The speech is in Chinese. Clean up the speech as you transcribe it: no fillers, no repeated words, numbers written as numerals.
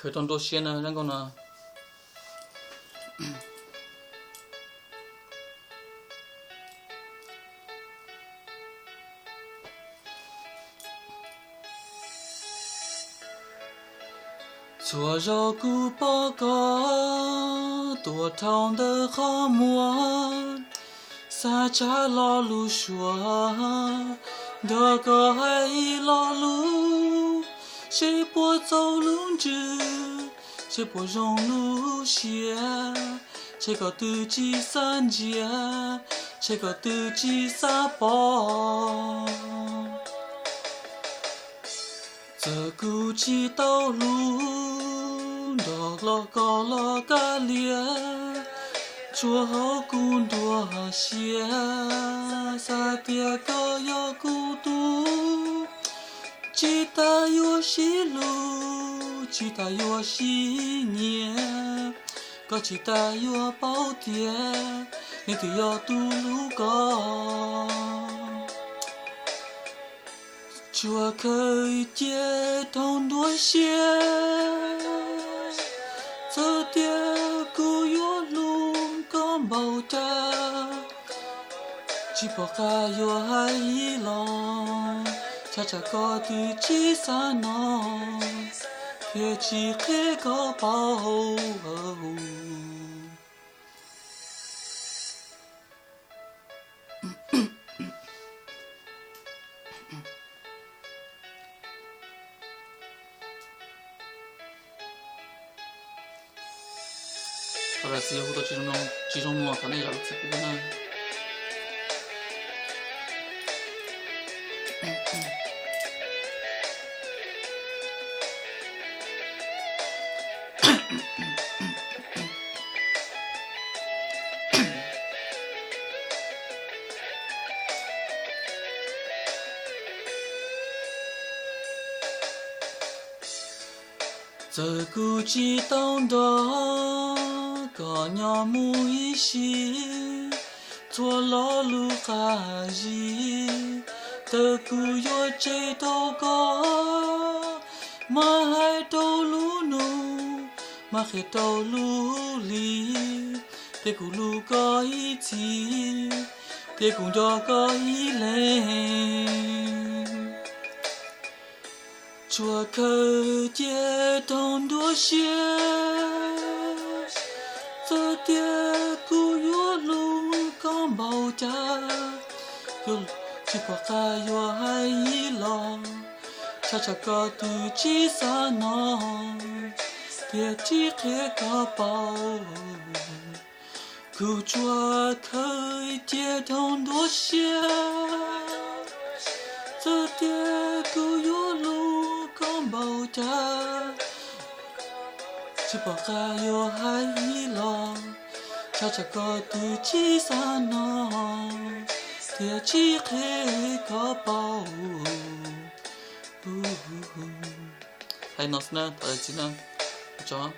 可当多些呢，然后呢，做肉骨报告，多烫的好馍，撒扎老路说，这个还一老路，谁不走路子？谁不容路线？谁个斗鸡三节？谁个斗鸡三包？这股鸡道路，到了高了个脸，做好工多些，啥别个要孤独，记得有些路，记得有些年，个记得有宝典，你得要读路高。就可以接通多些，这点古有路刚爆炸，只不过有海一浪，恰恰搞的几三浪，天气黑个包。后来自己好多几种弄，反正也要自己呢。这股激动的。个鸟木一些，做老路还是得古有这道个，马海道路路，马海道路里，得古路个一起，得古叫个一类，做可接动多些。这点古有路刚爆炸，有只不过有海一浪，恰恰个对几三浪，天气黑个包，古着可以接通多些，这点古有路刚爆炸。只不过有海一浪，恰恰个对几三浪，天气黑个包。还有哪是呢？还有几呢？讲。